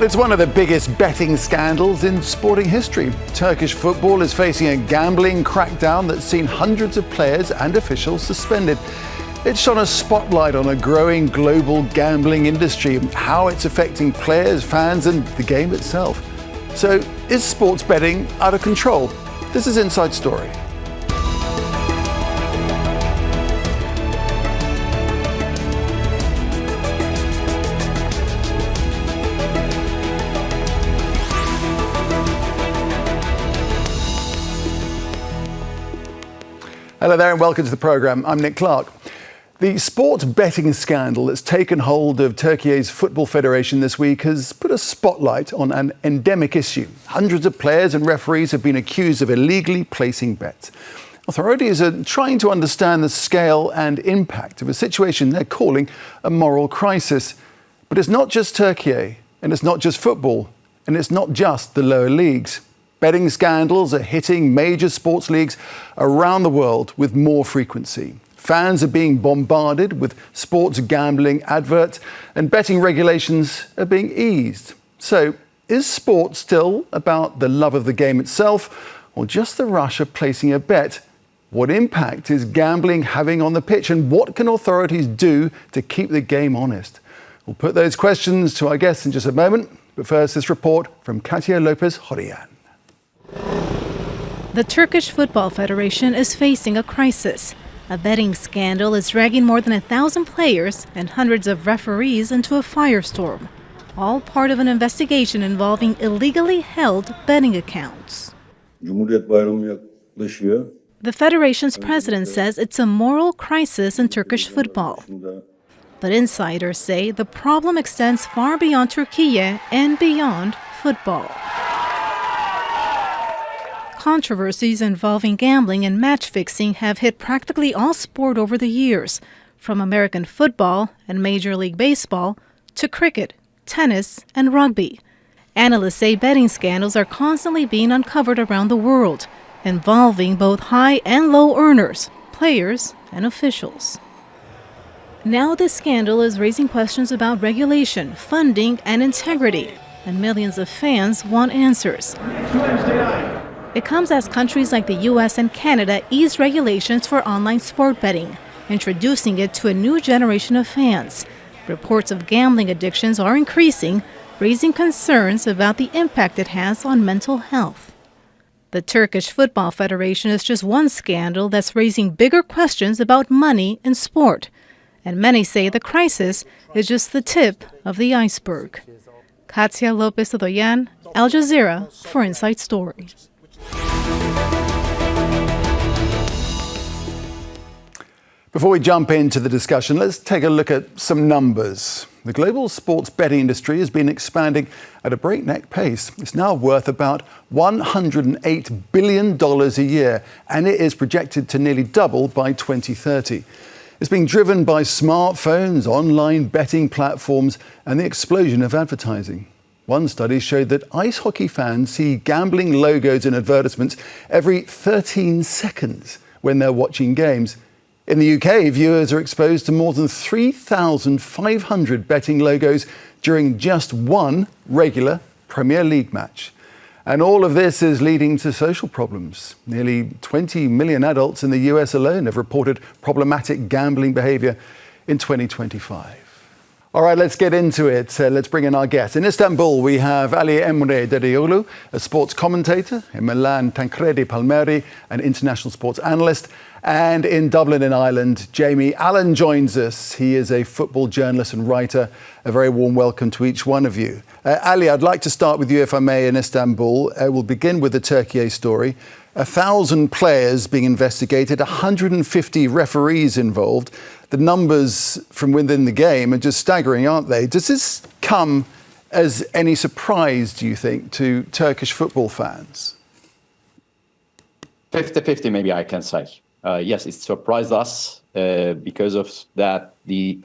It's one of the biggest betting scandals in sporting history. Turkish football is facing a gambling crackdown that's seen hundreds of players and officials suspended. It's shone a spotlight on a growing global gambling industry, how it's affecting players, fans, and the game itself. So, is sports betting out of control? This is Inside Story. Hello there and welcome to the programme. I'm Nick Clark. The sports betting scandal that's taken hold of Turkiye's football federation this week has put a spotlight on an endemic issue. Hundreds of players and referees have been accused of illegally placing bets. Authorities are trying to understand the scale and impact of a situation they're calling a moral crisis. But it's not just Turkiye, and it's not just football, and it's not just the lower leagues. Betting scandals are hitting major sports leagues around the world with more frequency. Fans are being bombarded with sports gambling adverts, and betting regulations are being eased. So, is sport still about the love of the game itself, or just the rush of placing a bet? What impact is gambling having on the pitch, and what can authorities do to keep the game honest? We'll put those questions to our guests in just a moment, but first this report from Katia Lopez-Horian. The Turkish Football Federation is facing a crisis. A betting scandal is dragging more than 1,000 players and hundreds of referees into a firestorm, all part of an investigation involving illegally held betting accounts. The federation's president says it's a moral crisis in Turkish football. But insiders say the problem extends far beyond Turkiye and beyond football. Controversies involving gambling and match fixing have hit practically all sport over the years, from American football and Major League Baseball to cricket, tennis, and rugby. Analysts say betting scandals are constantly being uncovered around the world, involving both high and low earners, players, and officials. Now this scandal is raising questions about regulation, funding, and integrity, and millions of fans want answers. It comes as countries like the US and Canada ease regulations for online sport betting, introducing it to a new generation of fans. Reports of gambling addictions are increasing, raising concerns about the impact it has on mental health. The Turkish Football Federation is just one scandal that's raising bigger questions about money in sport. And many say the crisis is just the tip of the iceberg. Katia Lopez-Horian, Al Jazeera for Inside Story. Before we jump into the discussion, let's take a look at some numbers. The global sports betting industry has been expanding at a breakneck pace. It's now worth about $108 billion a year, and it is projected to nearly double by 2030. It's being driven by smartphones, online betting platforms, and the explosion of advertising. One study showed that ice hockey fans see gambling logos in advertisements every 13 seconds when they're watching games. In the UK, viewers are exposed to more than 3,500 betting logos during just one regular Premier League match. And all of this is leading to social problems. Nearly 20 million adults in the US alone have reported problematic gambling behaviour in 2025. All right, let's get into it. Let's bring in our guests. In Istanbul, we have Emre Dedeoglu, a sports commentator. In Milan, Tancredi Palmeri, an international sports analyst. And in Dublin, in Ireland, Jamie Allen joins us. He is a football journalist and writer. A very warm welcome to each one of you. Ali, I'd like to start with you, if I may, in Istanbul. We'll begin with the Turkiye story. 1,000 players being investigated, 150 referees involved. The numbers from within the game are just staggering, aren't they? Does this come as any surprise, do you think, to Turkish football fans? 50-50, maybe I can say. Yes, it surprised us because of that, the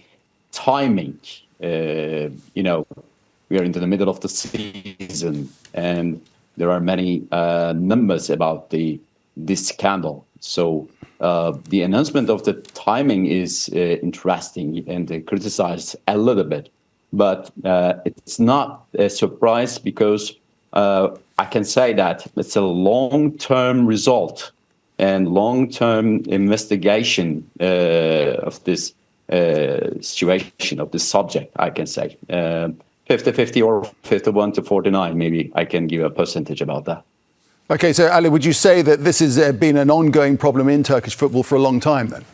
timing. We are into the middle of the season, and there are many numbers about this scandal. So the announcement of the timing is interesting and criticized a little bit. but it's not a surprise because I can say that it's a long-term result and long-term investigation of this situation, of this subject, I can say. 50-50 or 51-49, maybe I can give a percentage about that. Okay, so Ali, would you say that this has been an ongoing problem in Turkish football for a long time then?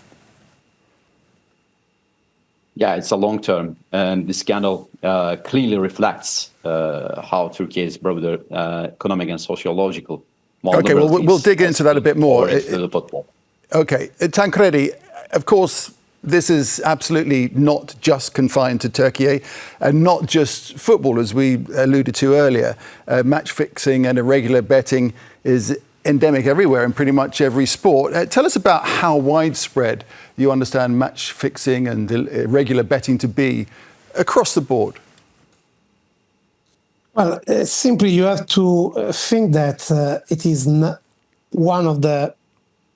Yeah, it's a long term, and the scandal clearly reflects how Turkey's broader economic and sociological model. Okay, well, we'll dig into that a bit more. The football. Okay, Tancredi, of course, this is absolutely not just confined to Turkey and not just football, as we alluded to earlier. Match fixing and irregular betting is endemic everywhere in pretty much every sport. Tell us about how widespread you understand match fixing and irregular betting to be across the board. Well, simply you have to think that it is one of the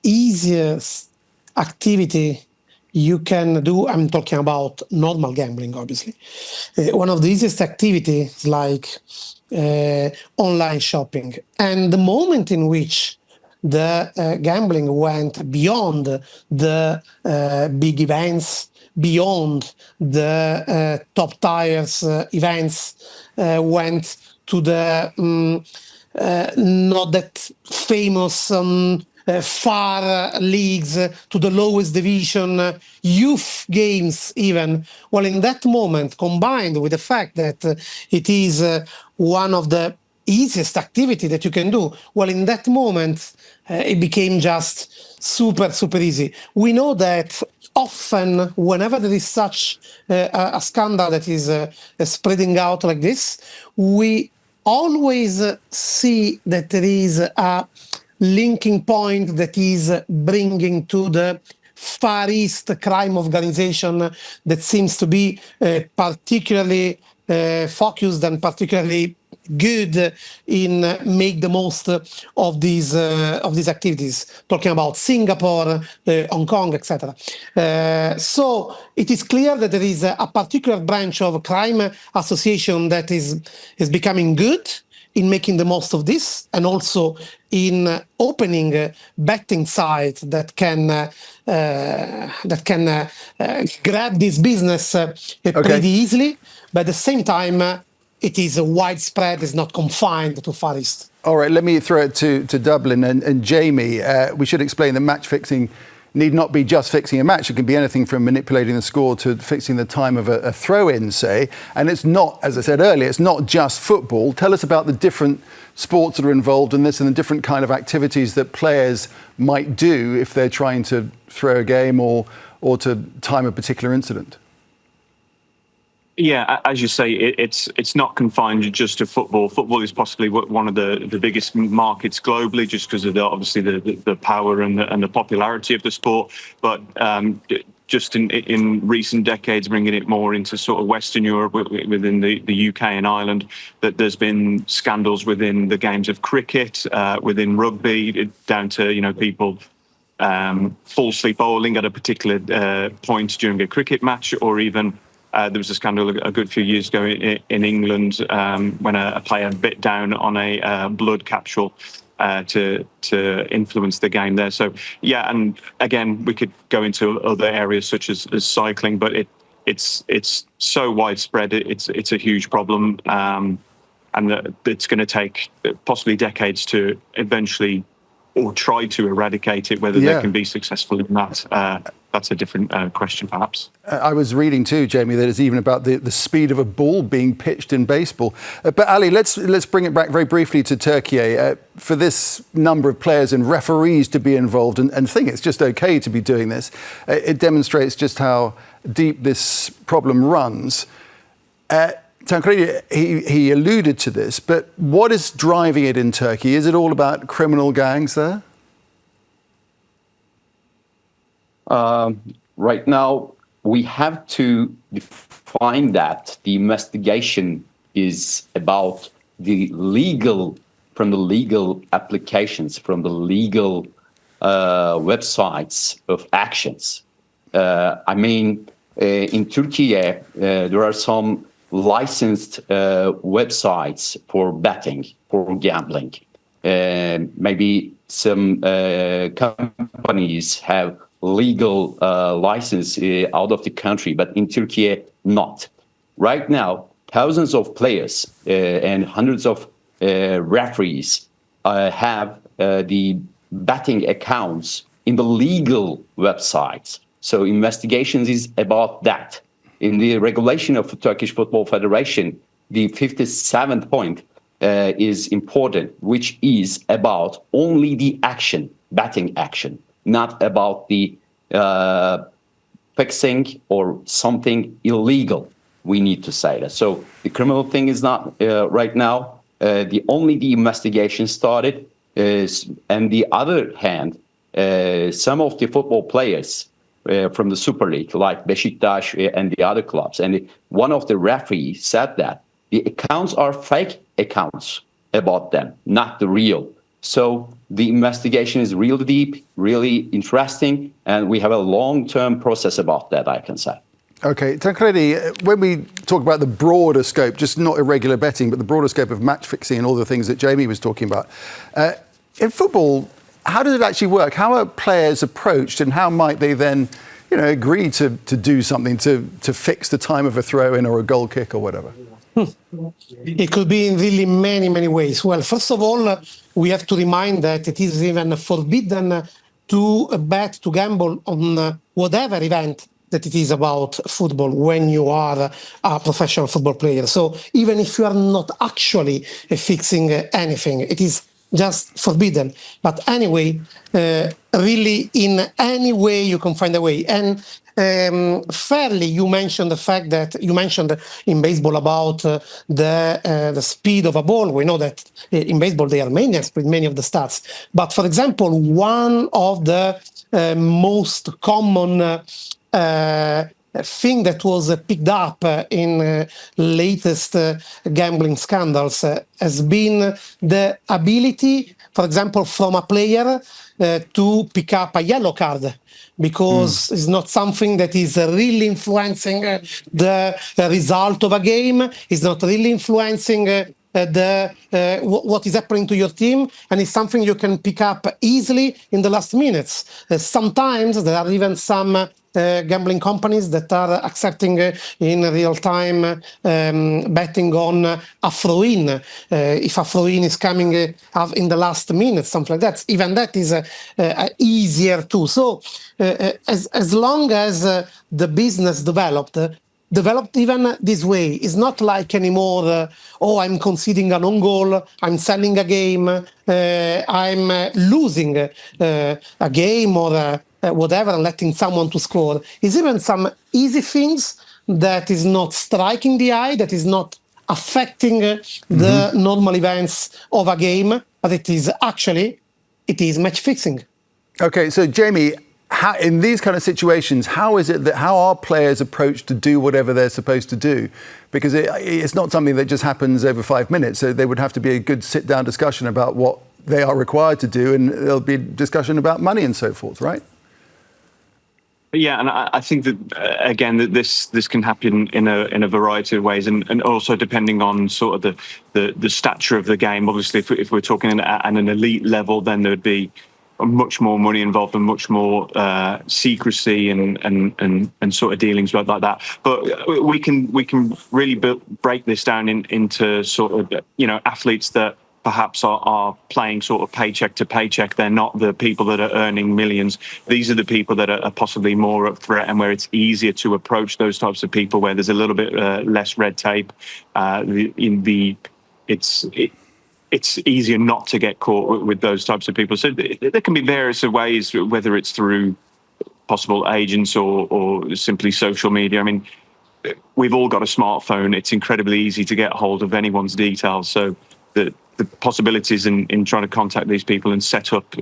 easiest activity you can do. I'm talking about normal gambling, obviously. One of the easiest activities like online shopping. And the moment in which the gambling went beyond the big events, beyond the top tiers events, went to the not that famous far leagues, to the lowest division, youth games even. Well, in that moment, combined with the fact that it is one of the easiest activity that you can do, well, in that moment, it became just super, super easy. We know that often, whenever there is such a scandal that is spreading out like this, we always see that there is a linking point that is bringing to the Far East crime organization that seems to be particularly focused and particularly good in make the most of these activities. Talking about Singapore, Hong Kong, etc. So it is clear that there is a particular branch of crime association that is becoming good in making the most of this, and also in opening betting sites that can grab this business pretty easily. But at the same time, it is widespread, it's not confined to Far East. All right, let me throw it to Dublin and Jamie. We should explain that match fixing need not be just fixing a match. It can be anything from manipulating the score to fixing the time of a throw-in, say. And it's not, as I said earlier, it's not just football. Tell us about the different sports that are involved in this and the different kind of activities that players might do if they're trying to throw a game or to time a particular incident. Yeah, as you say, it's not confined just to football. Football is possibly one of the biggest markets globally, just because of obviously the power and the popularity of the sport. But just in recent decades, bringing it more into sort of Western Europe, within the UK and Ireland, that there's been scandals within the games of cricket, within rugby, down to people falsely bowling at a particular point during a cricket match, or even. There was a scandal a good few years ago in England when a player bit down on a blood capsule to influence the game there. So, yeah, and again, we could go into other areas such as cycling, but it's so widespread. It's a huge problem, and it's going to take possibly decades to eventually or try to eradicate it. Whether they can be successful in that. That's a different question, perhaps. I was reading too, Jamie, that it's even about the speed of a ball being pitched in baseball. But Ali, let's bring it back very briefly to Turkiye. For this number of players and referees to be involved and think it's just okay to be doing this, it demonstrates just how deep this problem runs. Tancredi, he alluded to this, but what is driving it in Turkey? Is it all about criminal gangs there? Right now, we have to define that the investigation is about the legal applications, from the legal websites of actions. I mean, in Turkey, there are some licensed websites for betting, for gambling. Maybe some companies have legal license out of the country, but in Turkey, not. Right now, thousands of players and hundreds of referees have the betting accounts in the legal websites. So investigations is about that. In the regulation of the Turkish Football Federation, the 57th point is important, which is about only the action, betting action, not about the fixing or something illegal. We need to say that. So the criminal thing is not right now. The investigation started. And the other hand, some of the football players from the Super League, like Beşiktaş and the other clubs, and one of the referees said that the accounts are fake accounts about them, not the real. So the investigation is really deep, really interesting, and we have a long-term process about that, I can say. Okay, Tancredi, when we talk about the broader scope, just not irregular betting, but the broader scope of match fixing and all the things that Jamie was talking about, in football, how does it actually work? How are players approached, and how might they then, agree to do something to fix the time of a throw-in or a goal kick or whatever? It could be in really many, many ways. Well, first of all, we have to remind that it is even forbidden to bet, to gamble on whatever event that it is about football when you are a professional football player. So even if you are not actually fixing anything, it is just forbidden. But anyway, really in any way you can find a way. And fairly, you mentioned the fact that you mentioned in baseball about the speed of a ball. We know that in baseball they are maniacs with many of the stats. But for example, one of the most common thing that was picked up in latest gambling scandals has been the ability, for example, from a player to pick up a yellow card, because it's not something that is really influencing the result of a game, it's not really influencing what is happening to your team, and it's something you can pick up easily in the last minutes. Sometimes there are even some gambling companies that are accepting in real time betting on a throw-in. If a throw-in is coming in the last minute, something like that, even that is easier too. So as long as the business developed even this way, it's not like anymore, I'm conceding an own goal, I'm selling a game, I'm losing a game or whatever, and letting someone to score. It's even some easy things that is not striking the eye, that is not affecting the normal events of a game, but it is match fixing. Okay, so Jamie, in these kind of situations, how are players approached to do whatever they're supposed to do? Because it's not something that just happens over 5 minutes. So there would have to be a good sit-down discussion about what they are required to do, and there'll be discussion about money and so forth, right? Yeah, and I think that again that this can happen in a variety of ways, and also depending on sort of the stature of the game. Obviously, if we're talking at an elite level, then there'd be much more money involved and much more secrecy and sort of dealings like that. But we can really break this down into sort of athletes that perhaps are playing sort of paycheck to paycheck. They're not the people that are earning millions. These are the people that are possibly more at threat, and where it's easier to approach those types of people, where there's a little bit less red tape. It's easier not to get caught with those types of people. So there can be various ways, whether it's through possible agents or simply social media. I mean, we've all got a smartphone. It's incredibly easy to get hold of anyone's details. So the possibilities in trying to contact these people and set up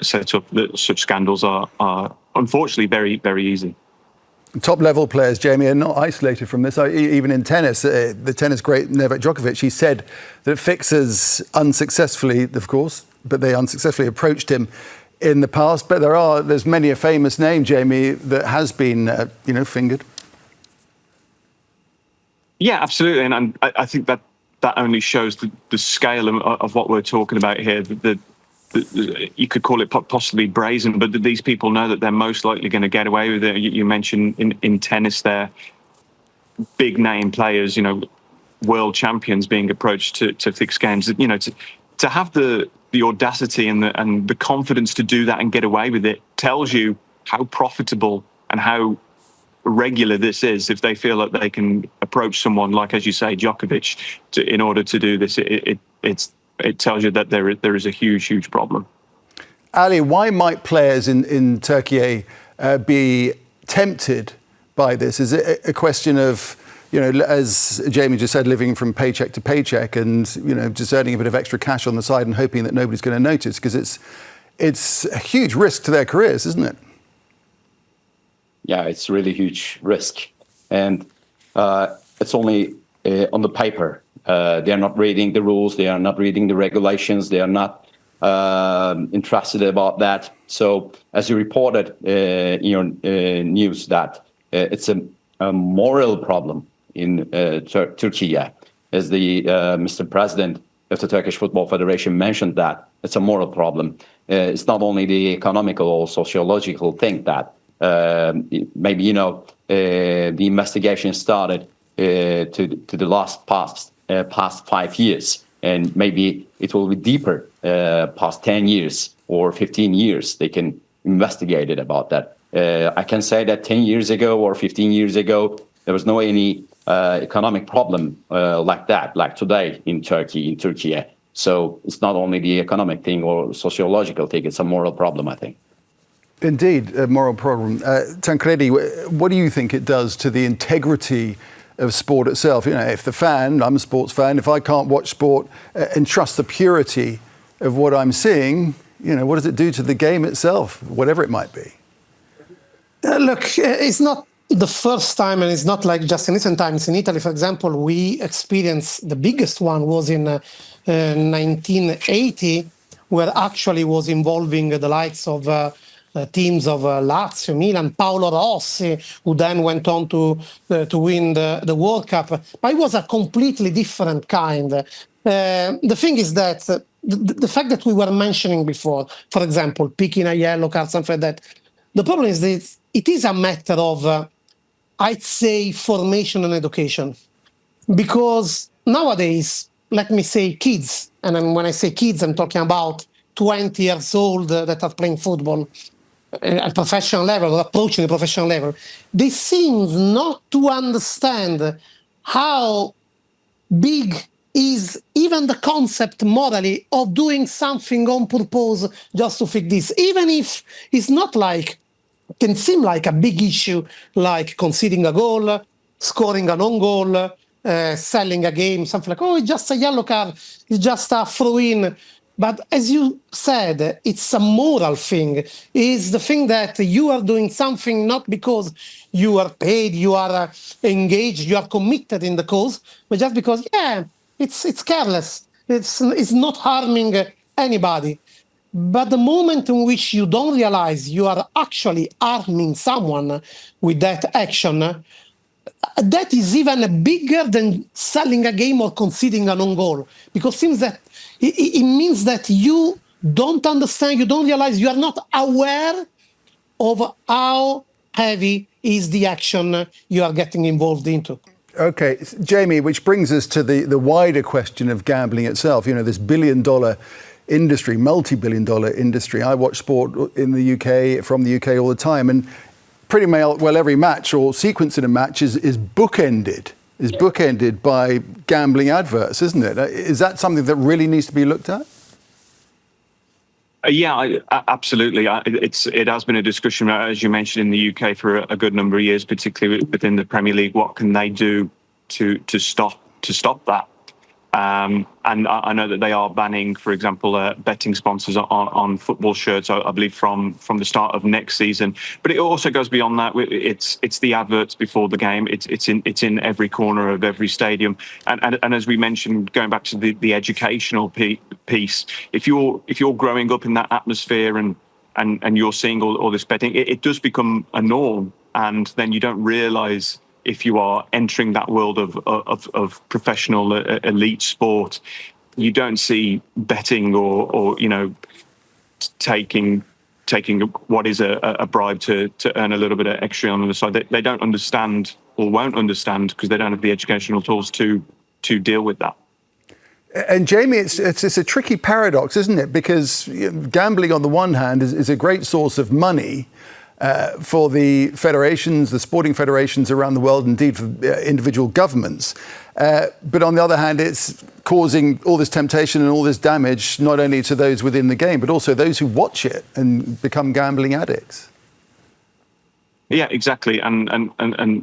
such scandals are unfortunately very, very easy. Top level players, Jamie, are not isolated from this. Even in tennis, the tennis great Novak Djokovic, he said that fixers unsuccessfully, of course, but they unsuccessfully approached him in the past. But there's many a famous name, Jamie, that has been, fingered. Yeah, absolutely, and I think that only shows the scale of what we're talking about here. You could call it possibly brazen, but these people know that they're most likely going to get away with it. You mentioned in tennis there, big name players, world champions being approached to fix games. To have the audacity and the confidence to do that and get away with it tells you how profitable and how regular this is. If they feel that they can approach someone like, as you say, Djokovic, in order to do this, it tells you that there is a huge problem. Ali, why might players in Turkiye be tempted by this? Is it a question of, as Jamie just said, living from paycheck to paycheck and, just earning a bit of extra cash on the side and hoping that nobody's going to notice? Because it's a huge risk to their careers, isn't it? Yeah, it's really huge risk. And it's only on the paper. They are not reading the rules. They are not reading the regulations. They are not interested about that. So as you reported in your news that it's a moral problem in Turkiye, as the Mr. President of the Turkish Football Federation mentioned that it's a moral problem. It's not only the economical or sociological thing that maybe, the investigation started to the past 5 years, and maybe it will be deeper past 10 years or 15 years. They can investigate it about that. I can say that 10 years ago or 15 years ago, there was no any economic problem like that, like today in Turkey. So it's not only the economic thing or sociological thing, it's a moral problem, I think. Indeed, a moral problem. Tancredi, what do you think it does to the integrity of sport itself? If I'm a sports fan, if I can't watch sport and trust the purity of what I'm seeing, what does it do to the game itself, whatever it might be? Look, it's not the first time, and it's not like just in recent times. In Italy, for example, we experienced the biggest one was in 1980, where actually was involving the likes of teams of Lazio, Milan, Paolo Rossi, who then went on to win the World Cup. But it was a completely different kind. The thing is that the fact that we were mentioning before, for example, picking a yellow card, something like that, the problem is that it is a matter of, I'd say, formation and education. Because nowadays, let me say kids, and then when I say kids, I'm talking about 20 years old that are playing football at professional level or approaching the professional level, they seem not to understand how big is even the concept morally of doing something on purpose just to fix this, even if it's not like, can seem like a big issue, like conceding a goal, scoring an own goal, selling a game, something like, it's just a yellow card, it's just a throw-in. But as you said, it's a moral thing. It's the thing that you are doing something not because you are paid, you are engaged, you are committed in the cause, but just because, it's careless. It's not harming anybody. But the moment in which you don't realize you are actually harming someone with that action, that is even bigger than selling a game or conceding an own goal. Because it seems that it means that you don't understand, you don't realize, you are not aware of how heavy is the action you are getting involved into. Okay, Jamie, which brings us to the wider question of gambling itself. This billion-dollar industry, multi-billion-dollar industry. I watch sport in the UK, from the UK all the time, and pretty well every match or sequence in a match is bookended by gambling adverts, isn't it? Is that something that really needs to be looked at? Yeah, absolutely. It has been a discussion, as you mentioned, in the UK for a good number of years, particularly within the Premier League. What can they do to stop that? And I know that they are banning, for example, betting sponsors on football shirts, I believe, from the start of next season. But it also goes beyond that. It's the adverts before the game. It's in every corner of every stadium. And as we mentioned, going back to the educational piece, if you're growing up in that atmosphere and you're seeing all this betting, it does become a norm, and then you don't realise if you are entering that world of professional elite sport, you don't see betting or taking what is a bribe to earn a little bit of extra on the side. They don't understand or won't understand because they don't have the educational tools to deal with that. And Jamie, it's a tricky paradox, isn't it? Because gambling on the one hand is a great source of money for the federations, the sporting federations around the world, indeed for individual governments. But on the other hand, it's causing all this temptation and all this damage, not only to those within the game, but also those who watch it and become gambling addicts. Yeah, exactly. And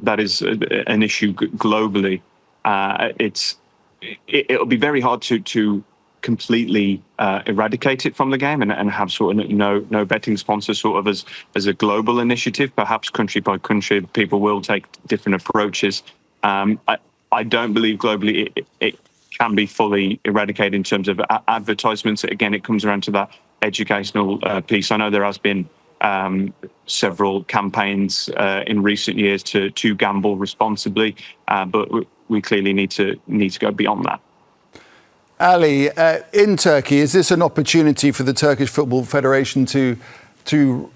that is an issue globally. It'll be very hard to completely eradicate it from the game and have sort of no betting sponsors sort of as a global initiative. Perhaps country by country, people will take different approaches. I don't believe globally it can be fully eradicated in terms of advertisements. Again, it comes around to that educational piece. I know there has been several campaigns in recent years to gamble responsibly, but we clearly need to go beyond that. Ali, in Turkey, is this an opportunity for the Turkish Football Federation to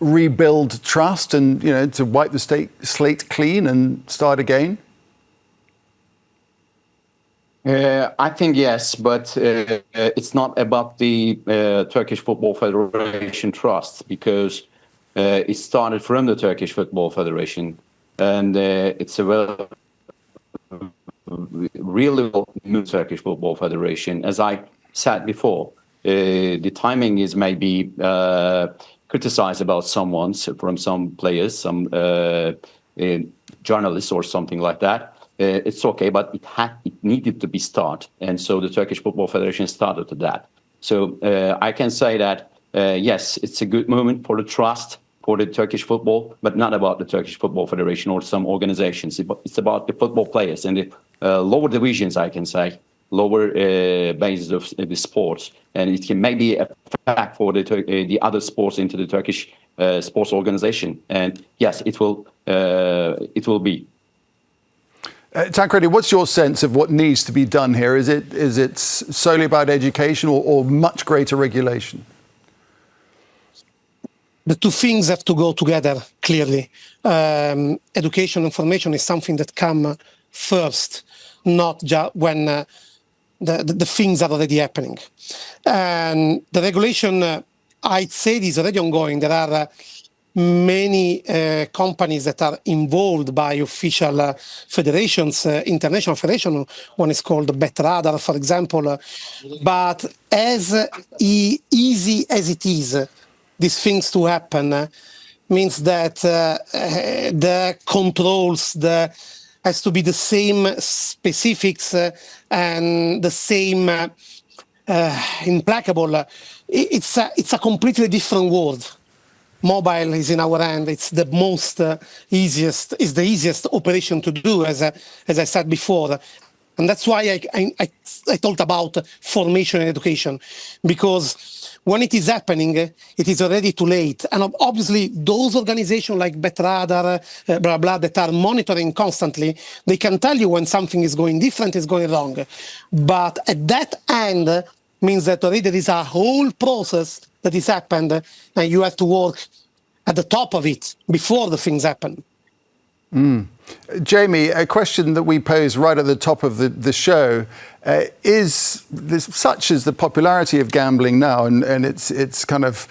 rebuild trust and to wipe the slate clean and start again? I think yes, but it's not about the Turkish Football Federation trust, because it started from the Turkish Football Federation, and it's a really new Turkish Football Federation. As I said before, the timing is maybe criticized about from some players, some journalists or something like that. It's okay, but it needed to be started, and so the Turkish Football Federation started to that. So I can say that yes, it's a good moment for the trust for the Turkish football, but not about the Turkish Football Federation or some organizations. It's about the football players and the lower divisions, I can say, lower bases of the sports, and it can maybe affect for the other sports into the Turkish sports organization. And yes, it will be. Tancredi, what's your sense of what needs to be done here? Is it solely about education or much greater regulation? The two things have to go together, clearly. Education, information is something that come first, not just when the things are already happening. And the regulation, I'd say, is already ongoing. There are many companies that are involved by official federations, international federation. One is called BetRadar, for example. But as easy as it is, these things to happen means that the controls, has to be the same specifics and the same implacable. It's a completely different world. Mobile is in our hand. It's the easiest operation to do, as I said before. And that's why I talked about formation and education, because when it is happening, it is already too late. And obviously, those organizations like BetRadar, that are monitoring constantly, they can tell you when something is going different, is going wrong. But at that end means that already there is a whole process that has happened, and you have to work at the top of it before the things happen. Jamie, a question that we pose right at the top of the show is this, such as the popularity of gambling now and its kind of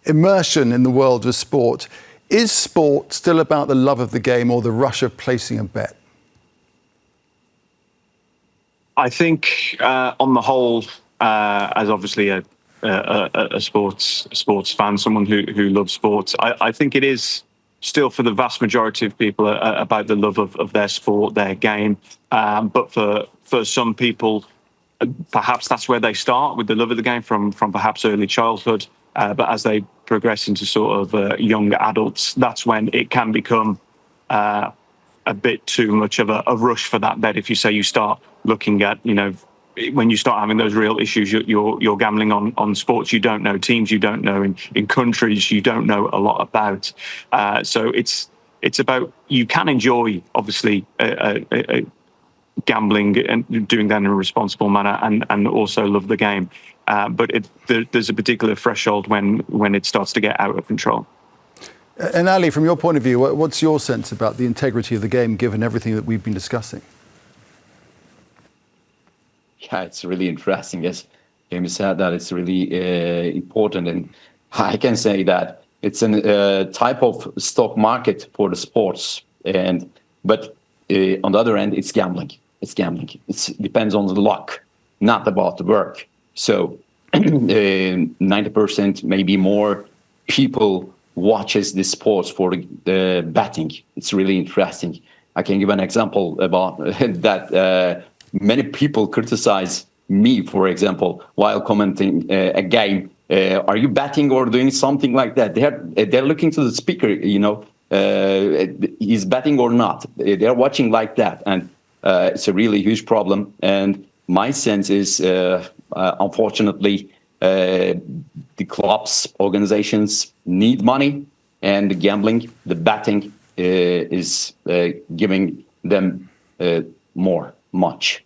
immersion in the world of sport. Is sport still about the love of the game or the rush of placing a bet? I think on the whole, as obviously a sports fan, someone who loves sports, I think it is still for the vast majority of people about the love of their sport, their game. But for some people, perhaps that's where they start, with the love of the game from perhaps early childhood. But as they progress into sort of young adults, that's when it can become a bit too much of a rush for that bet. If you say you start looking at, when you start having those real issues, you're gambling on sports you don't know, teams you don't know, in countries you don't know a lot about. So it's it's about, you can enjoy, obviously, gambling and doing that in a responsible manner, and also love the game. But there's a particular threshold when it starts to get out of control. And Ali, from your point of view, what's your sense about the integrity of the game, given everything that we've been discussing? Yeah, it's really interesting. As Jamie said, that it's really important, and I can say that it's a type of stock market for the sports, but on the other end, it's gambling. It's gambling. It depends on the luck, not about the work. So 90%, maybe more, people watches this sports for the betting. It's really interesting. I can give an example about that. Many people criticize me, for example, while commenting a game. Are you betting or doing something like that? They're looking to the speaker, he's betting or not. They're watching like that, and it's a really huge problem. And my sense is, unfortunately, the clubs, organizations need money, and the gambling, the betting is giving them much.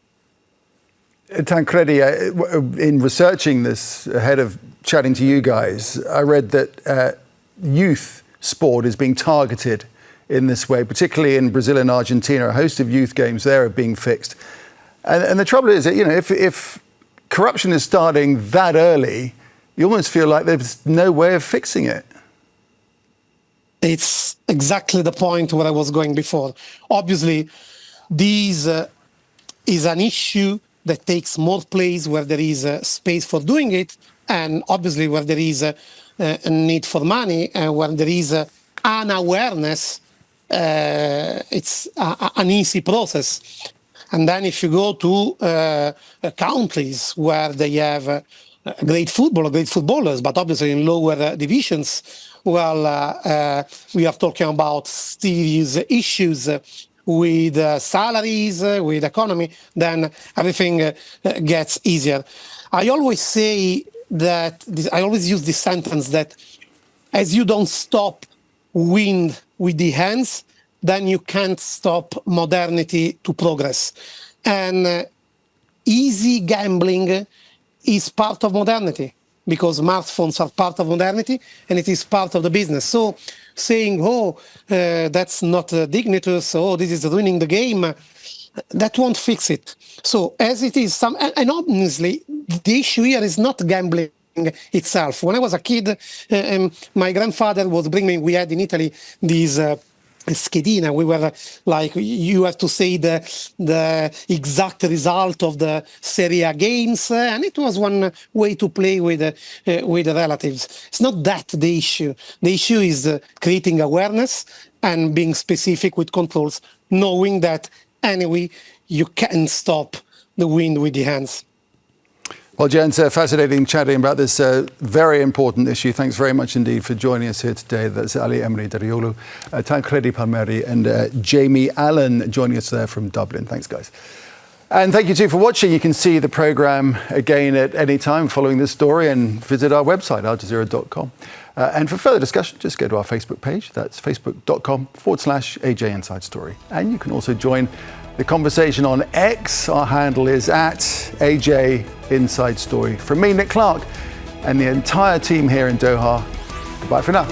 Tancredi, in researching this ahead of chatting to you guys, I read that youth sport is being targeted in this way, particularly in Brazil and Argentina. A host of youth games there are being fixed. And the trouble is that, if corruption is starting that early, you almost feel like there's no way of fixing it. It's exactly the point where I was going before. Obviously, this is an issue that takes more place where there is space for doing it, and obviously where there is a need for money, and where there is an awareness, it's an easy process. And then if you go to countries where they have great football, great footballers, but obviously in lower divisions, well, we are talking about serious issues with salaries, with economy, then everything gets easier. I always say that, I always use this sentence that as you don't stop wind with the hands, then you can't stop modernity to progress. And easy gambling is part of modernity, because smartphones are part of modernity and it is part of the business. So saying, that's not dignitous, this is ruining the game, that won't fix it. So as it is, and obviously the issue here is not gambling itself. When I was a kid, my grandfather was bringing me, we had in Italy these schedina. We were like, you have to say the exact result of the Serie A games, and it was one way to play with the relatives. It's not that the issue. The issue is creating awareness and being specific with controls, knowing that anyway you can stop the wind with the hands. Well, gents, fascinating chatting about this very important issue. Thanks very much indeed for joining us here today. That's Ali Emre Dedeoglu, Tancredi Palmeri and Jamie Allen joining us there from Dublin. Thanks, guys. And thank you too for watching. You can see the programme again at any time following this story, and visit our website, aljazeera.com. And for further discussion, just go to our Facebook page. That's facebook.com/AJ Inside Story. And you can also join the conversation on X. Our handle is @AJ Inside Story. From me, Nick Clark, and the entire team here in Doha, goodbye for now.